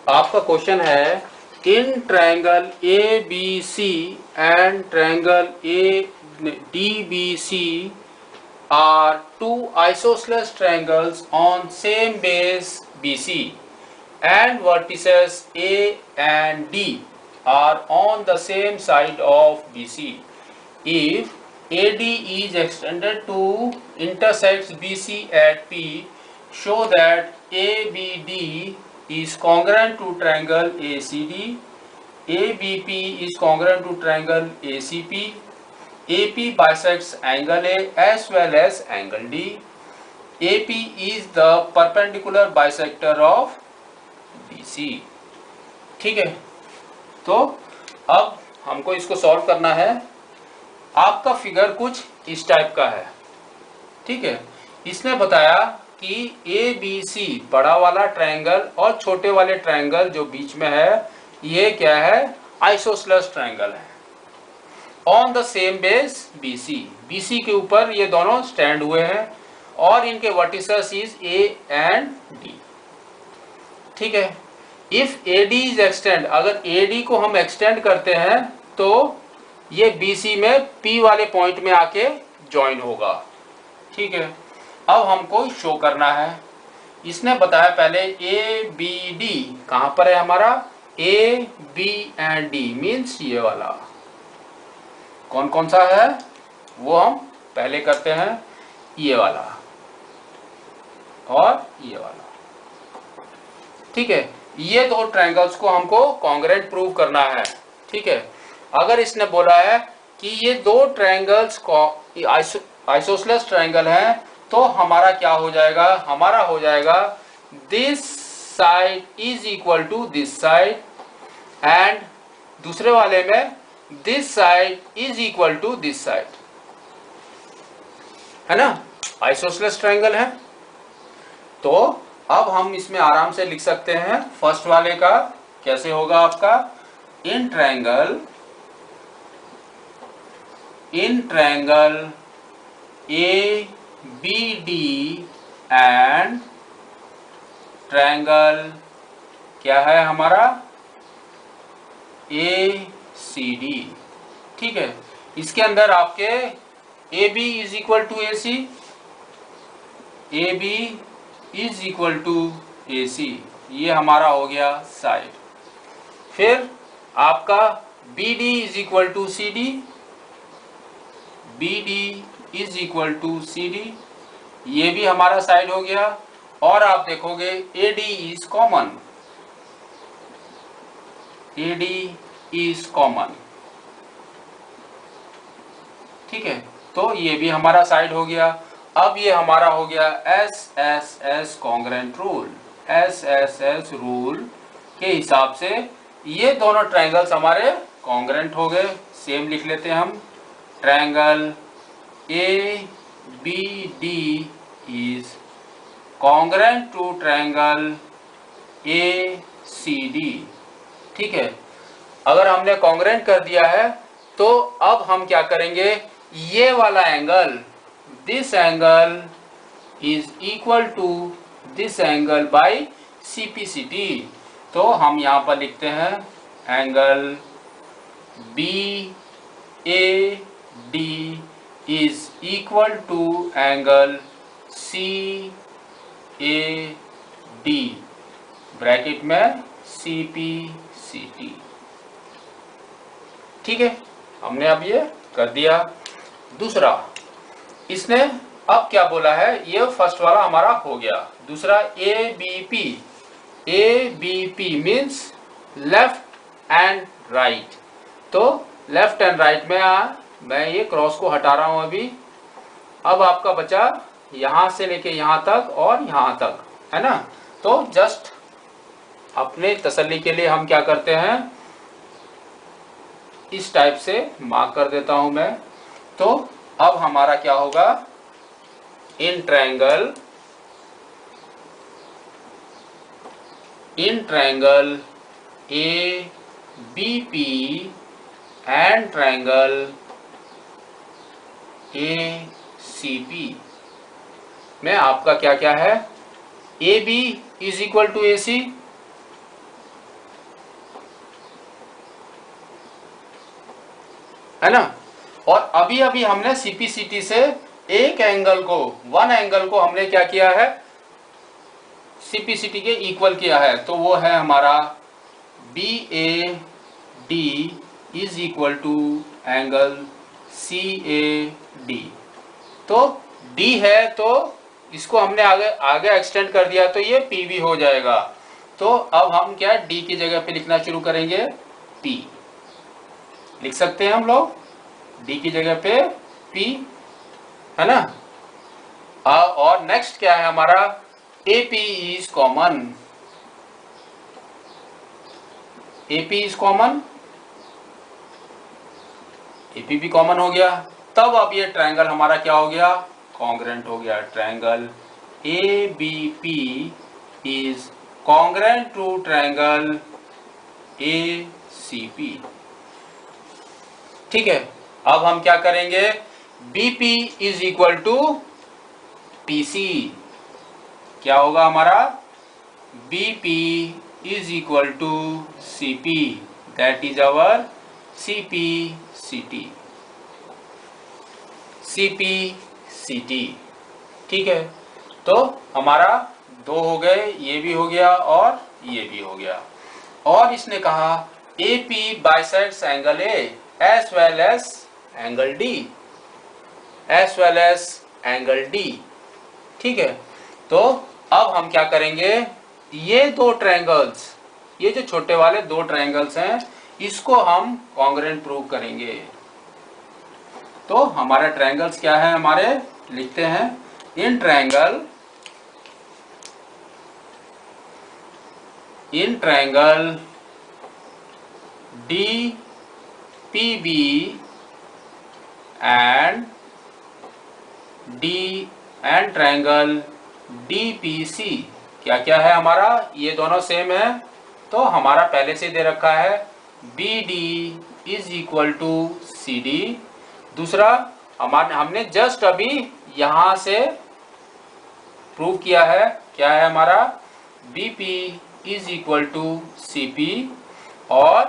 आपका क्वेश्चन है in triangle A B C and triangle A D B C are two isosceles triangles on same base BC and vertices A and D are on the same side of BC. If AD is extended to intersects BC at P, show that ABD is congruent to triangle ACD, ABP is congruent to triangle ACP, AP bisects angle A as well as angle D. AP is the perpendicular bisector of BC. ठीक है, तो अब हमको इसको solve करना है। आपका figure कुछ इस टाइप का है, ठीक है। इसने बताया कि ए बी सी बड़ा वाला ट्रायंगल और छोटे वाले ट्रायंगल जो बीच में है ये क्या है, आइसोसेलेस ट्रायंगल है on the same base BC। BC के ऊपर ये दोनों स्टैंड हुए हैं और इनके vertices is A and D, ठीक है। इफ AD इज एक्सटेंड, अगर AD को हम एक्सटेंड करते हैं तो ये BC में P वाले पॉइंट में आके ज्वाइन होगा, ठीक है। अब हमको शो करना है। इसने बताया पहले ABD कहां पर है हमारा, A B and D means ये वाला कौन कौन सा है वो हम पहले करते हैं, ये वाला और ये वाला, ठीक है। ये दो ट्रायंगल्स को हमको कॉन्ग्रुएंट प्रूव करना है, ठीक है। अगर इसने बोला है कि ये दो ट्रायंगल्स आइसोसेलेस ट्रायंगल हैं तो हमारा क्या हो जाएगा, हमारा हो जाएगा this side is equal to this side and दूसरे वाले में this side is equal to this side, है ना, आइसोसेलेस ट्रायंगल है। तो अब हम इसमें आराम से लिख सकते हैं फर्स्ट वाले का कैसे होगा आपका, in triangle A B D and triangle क्या है हमारा ए सी डी, ठीक है। इसके अंदर आपके A B is equal to A C, A B is equal to A C, ये हमारा हो गया साइड। फिर आपका B D is equal to C D, B D is equal to C D, ये भी हमारा साइड हो गया। और आप देखोगे A D is common, A D is common, ठीक है। तो ये भी हमारा साइड हो गया। अब ये हमारा हो गया S S S congruent rule, S S S rule के हिसाब से ये दोनों ट्रायंगल्स हमारे कॉन्ग्रुएंट हो गए। सेम लिख लेते हैं हम, triangle A B D is congruent to triangle A C D, ठीक है। अगर हमने कॉन्ग्रुएंट कर दिया है तो अब हम क्या करेंगे, ये वाला angle, this angle is equal to this angle by CPCT। तो हम यहाँ पर लिखते हैं angle BAD is equal to angle CAD bracket में CPCT, ठीक है। हमने अब ये कर दिया। दूसरा इसने अब क्या बोला है, ये फर्स्ट वाला हमारा हो गया। दूसरा ABP, ABP means left and right. तो लेफ्ट एंड राइट में मैं ये क्रॉस को हटा रहा हूं अभी। अब आपका बचा यहां से लेके यहां तक और यहां तक, है ना। तो जस्ट अपने तसल्ली के लिए हम क्या करते हैं, इस टाइप से मार्क कर देता हूं मैं। तो अब हमारा क्या होगा, in triangle ABP and triangle ACP में आपका क्या क्या है, AB is equal to AC, है ना। और अभी अभी हमने सीपीसीटी से एक एंगल को, वन एंगल को हमने क्या किया है, सीपीसीटी के इक्वल किया है, तो वो है हमारा B A D is equal to angle C A D. तो डी है तो इसको हमने आगे आगे एक्सटेंड कर दिया तो ये पी भी हो जाएगा। तो अब हम क्या डी की जगह पे लिखना शुरू करेंगे, पी लिख सकते हैं हम लोग, डी की जगह पे पी, है ना। और नेक्स्ट क्या है हमारा, AP is common, AP is common, AP भी कॉमन हो गया। तब अब ये ट्रायंगल हमारा क्या हो गया, कॉन्ग्रेंट हो गया। Triangle ABP is congruent to triangle ACP। ठीक है, अब हम क्या करेंगे, BP is equal to PC। क्या होगा हमारा, BP is equal to CP, that is our CPCT, CPCT। ठीक है, तो हमारा दो हो गए, ये भी हो गया और ये भी हो गया। और इसने कहा AP bisects angle A as well as angle D, as well as angle D। ठीक है, तो अब हम क्या करेंगे, ये दो ट्रायंगल्स, ये जो छोटे वाले दो ट्रायंगल्स हैं, इसको हम कॉन्ग्रेंट प्रूव करेंगे। तो हमारे ट्रायंगल्स क्या है हमारे, लिखते हैं, in triangle DPB and triangle DPC, क्या क्या है हमारा, ये दोनों सेम है, तो हमारा पहले से दे रखा है BD is equal to CD। दूसरा हमने जस्ट अभी यहां से प्रूव किया है, क्या है हमारा, BP is equal to CP और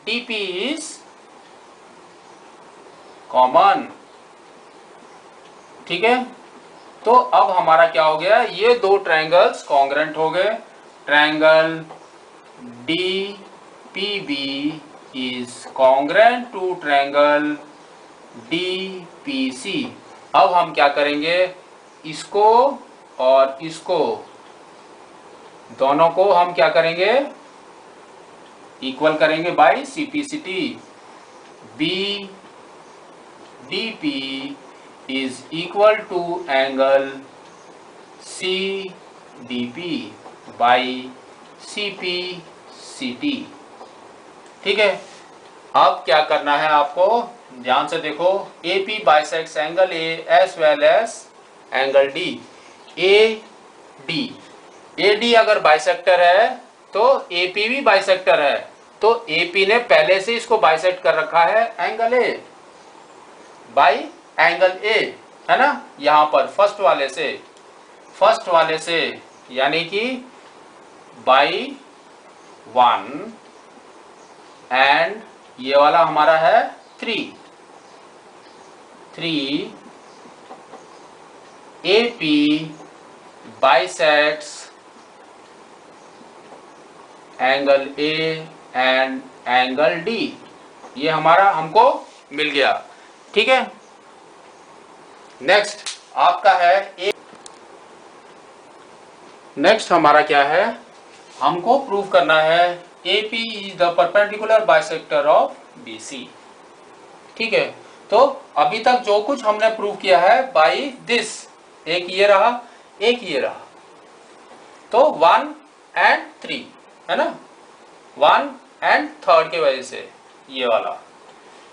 DP इज कॉमन। ठीक है, तो अब हमारा क्या हो गया, ये दो ट्रायंगल्स कॉन्ग्रेंट हो गए। Triangle DPB is congruent to triangle DPC। अब हम क्या करेंगे, इसको और इसको दोनों को हम क्या करेंगे, इक्वल करेंगे bye CPCT। DP is equal to angle CDP by CPCT। ठीक है, अब क्या करना है आपको, ध्यान से देखो, AP bisects angle A as well as angle D। AD अगर बाइसेक्टर है तो AP भी बाइसेक्टर है, तो AP ने पहले से इसको बाइसेक्ट कर रखा है angle A by angle A, है ना, यहां पर फर्स्ट वाले से यानी कि बाई 1 एंड ये वाला हमारा है 3 AP bisects angle A and angle D, ये हमारा हमको मिल गया। ठीक है, नेक्स्ट आपका है नेक्स्ट हमारा क्या है, हमको प्रूव करना है AP is the perpendicular bisector of BC। ठीक है, तो अभी तक जो कुछ हमने प्रूव किया है बाई दिस, एक ये रहा एक ये रहा, तो 1 एंड 3, है ना, 1 एंड 3 की वजह से ये वाला।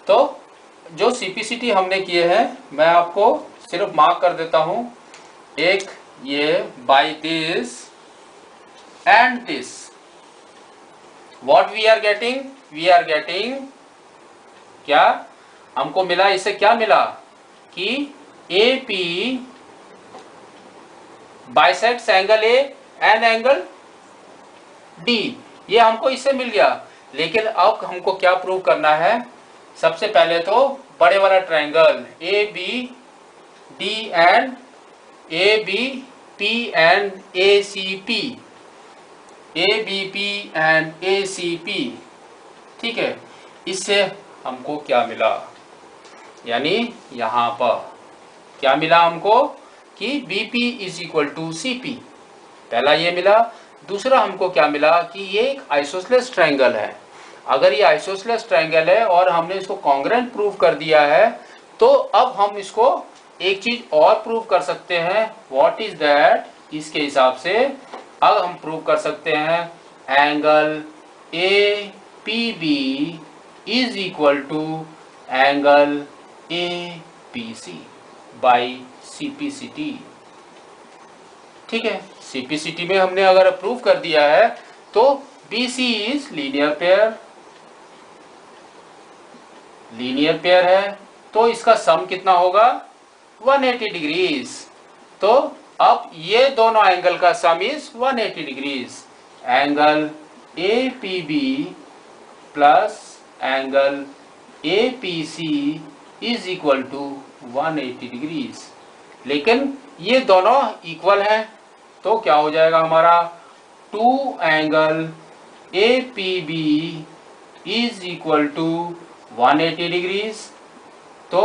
तो जो CPCT हमने किए हैं मैं आपको सिर्फ मार्क कर देता हूं, एक ये by this and this, what we are getting क्या हमको मिला, इससे क्या मिला कि AP bisects angle A and angle D, ये हमको इससे मिल गया। लेकिन अब हमको क्या प्रूव करना है, सबसे पहले तो बड़े वाला triangle A B D and A B P and A C P, A B P and A C P, ठीक है। इससे हमको क्या मिला, यानी यहाँ पर क्या मिला हमको कि BP is equal to CP, पहला ये मिला। दूसरा हमको क्या मिला कि ये एक आइसोसेलेस ट्रायंगल है। अगर ये आइसोसेलेस ट्रायंगल है और हमने इसको कॉन्ग्रुएंट प्रूव कर दिया है, तो अब हम इसको एक चीज और प्रूव कर सकते हैं। What is that? इसके हिसाब से अब हम प्रूव कर सकते हैं angle APB is equal to angle APC by CPCT, ठीक है। CPCT में हमने अगर प्रूव कर दिया है तो BC इज लीनियर पेयर है, तो इसका सम कितना होगा 180 डिग्रीज। तो अब ये दोनों एंगल का sum is 180 degrees. Angle APB plus angle APC is equal to 180 degrees. लेकिन ये दोनों इक्वल हैं, तो क्या हो जाएगा हमारा 2 angle APB is equal to 180 degrees. तो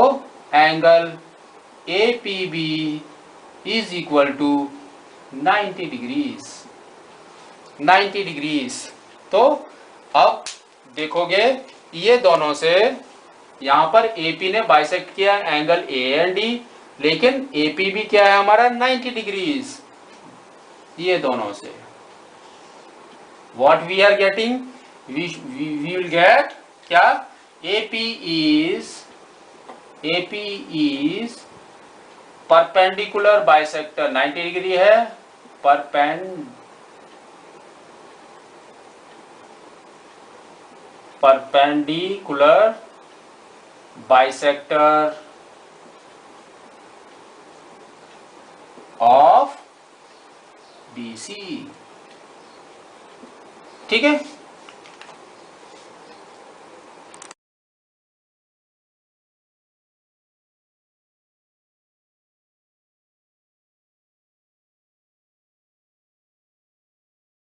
angle APB is equal to 90 degrees. तो अब देखोगे ये दोनों से यहाँ पर AP ने बाइसेक्ट किया एंगल A एंड D, लेकिन APB क्या है हमारा 90 डिग्रीज ये दोनों से। What we are getting, we will get क्या, AP is perpendicular bisector 90 degree है, परपेंडिकुलर बाइसेक्टर ऑफ BC, ठीक है।